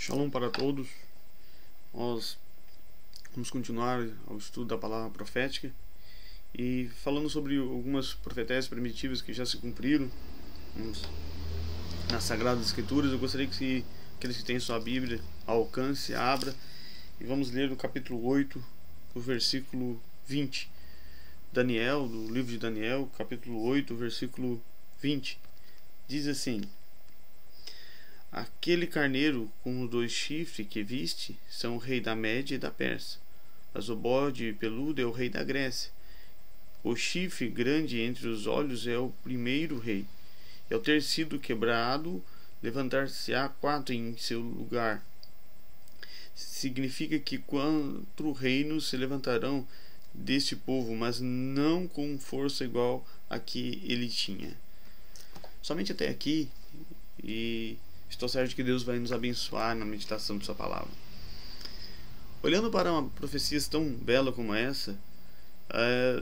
Shalom para todos. Nós vamos continuar o estudo da palavra profética e falando sobre algumas profecias primitivas que já se cumpriram nas Sagradas Escrituras. Eu gostaria que aqueles que têm sua Bíblia alcance, abra e vamos ler no capítulo 8, o versículo 20. Daniel, do livro de Daniel, capítulo 8, versículo 20. Diz assim: aquele carneiro com os 2 chifres que viste são o rei da Média e da Pérsia, mas o bode peludo é o rei da Grécia. O chifre grande entre os olhos é o primeiro rei, e ao ter sido quebrado, levantar-se-á 4 em seu lugar. Significa que 4 reinos se levantarão deste povo, mas não com força igual a que ele tinha. Somente até aqui, e estou certo de que Deus vai nos abençoar na meditação de sua palavra. Olhando para uma profecia tão bela como essa,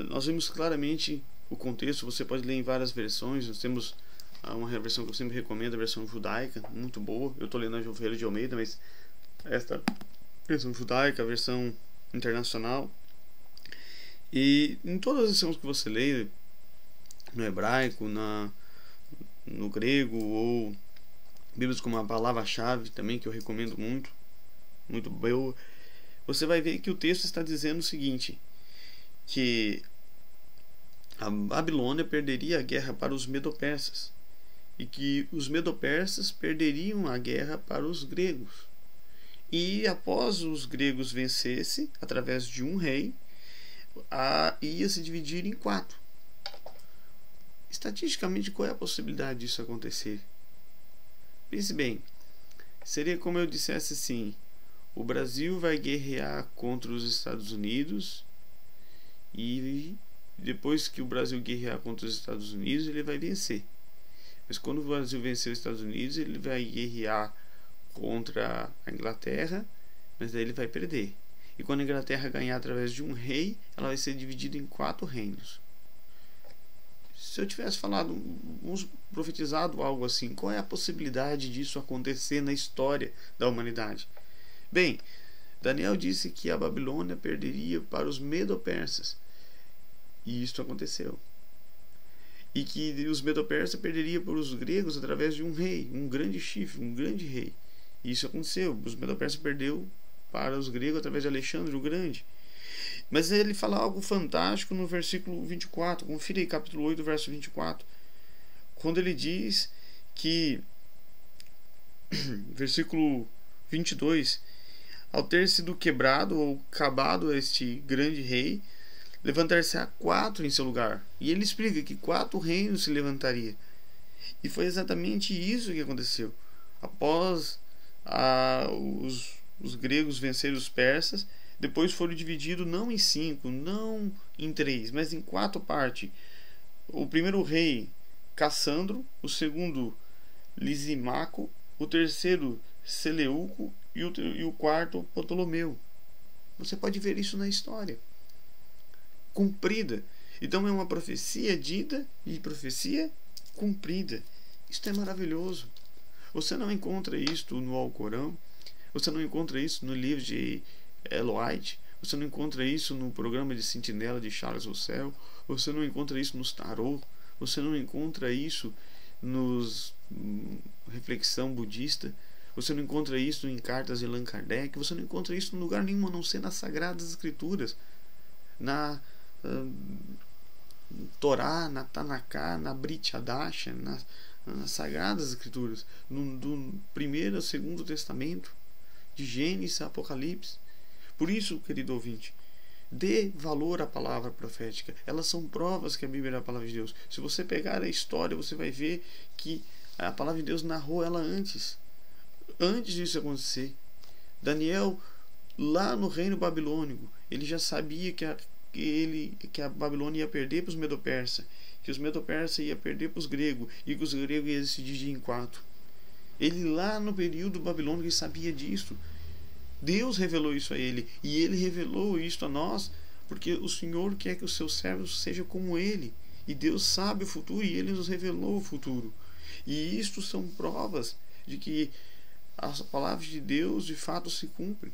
nós vemos claramente o contexto. Você pode ler em várias versões. Nós temos uma versão que eu sempre recomendo, a versão judaica, muito boa. Eu estou lendo a Ferreira de Almeida, mas esta versão judaica, a versão internacional. E em todas as versões que você lê, no hebraico, no grego, ou Bíblias como a palavra-chave também, que eu recomendo muito boa, você vai ver que o texto está dizendo o seguinte: que a Babilônia perderia a guerra para os medo-persas, e que os medo-persas perderiam a guerra para os gregos. E após os gregos vencessem, através de um rei, ia se dividir em 4. Estatisticamente, qual é a possibilidade disso acontecer? Pense bem, seria como eu dissesse assim: o Brasil vai guerrear contra os Estados Unidos, e depois que o Brasil guerrear contra os Estados Unidos, ele vai vencer. Mas quando o Brasil vencer os Estados Unidos, ele vai guerrear contra a Inglaterra, mas daí ele vai perder. E quando a Inglaterra ganhar através de um rei, ela vai ser dividida em 4 reinos. Se eu tivesse profetizado algo assim, qual é a possibilidade disso acontecer na história da humanidade? Bem, Daniel disse que a Babilônia perderia para os medo-persas, e isso aconteceu. E que os medo-persas perderiam para os gregos através de um rei, um grande chifre, um grande rei. E isso aconteceu. Os medo-persas perdeu para os gregos através de Alexandre o Grande. Mas ele fala algo fantástico no versículo 24. Confira aí, capítulo 8, verso 24. Quando ele diz que, versículo 22, ao ter sido quebrado ou acabado este grande rei, levantar-se-á 4 em seu lugar. E ele explica que 4 reinos se levantariam. E foi exatamente isso que aconteceu. Após os gregos vencerem os persas, depois foram divididos não em 5, não em 3, mas em 4 partes. O primeiro rei, Cassandro; o segundo, Lisimaco; o terceiro, Seleuco; e o quarto, Ptolomeu. Você pode ver isso na história cumprida. Então é uma profecia dita e profecia cumprida. Isto é maravilhoso. Você não encontra isto no Alcorão, você não encontra isso no livro de Ellen White, você não encontra isso no programa de Sentinela de Charles Russell, você não encontra isso nos tarô, você não encontra isso nos reflexão budista, você não encontra isso em cartas de Allan Kardec, você não encontra isso em lugar nenhum a não ser nas Sagradas Escrituras, na Torá, na Tanaká, na Brit Hadasha, nas Sagradas Escrituras, do primeiro ao segundo testamento, de Gênesis a Apocalipse. Por isso, querido ouvinte, dê valor à palavra profética. Elas são provas que a Bíblia é a palavra de Deus. Se você pegar a história, você vai ver que a palavra de Deus narrou ela antes disso acontecer. Daniel, lá no reino babilônico, ele já sabia que a Babilônia ia perder para os medo-persas, que os medo-persas ia perder para os gregos, e que os gregos iam se dividir em 4. Ele lá no período babilônico ele sabia disso. Deus revelou isso a ele, e ele revelou isso a nós, porque o Senhor quer que os seus servos sejam como ele, e Deus sabe o futuro, e ele nos revelou o futuro. E isto são provas de que as palavras de Deus de fato se cumprem.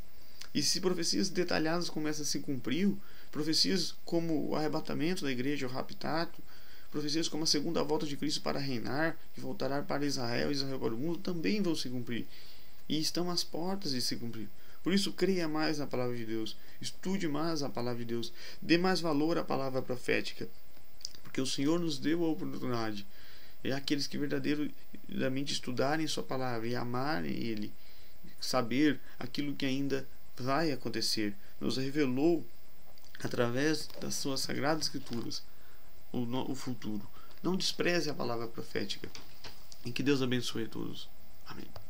E se profecias detalhadas como essa se cumpriu, profecias como o arrebatamento da igreja, o raptato, profecias como a segunda volta de Cristo para reinar, que voltará para Israel e Israel para o mundo, também vão se cumprir. E estão às portas de se cumprir. Por isso, creia mais na palavra de Deus, estude mais a palavra de Deus, dê mais valor à palavra profética, porque o Senhor nos deu a oportunidade. É aqueles que verdadeiramente estudarem sua palavra e amarem Ele, saber aquilo que ainda vai acontecer. Nos revelou através das suas sagradas escrituras o futuro. Não despreze a palavra profética. E que Deus abençoe a todos. Amém.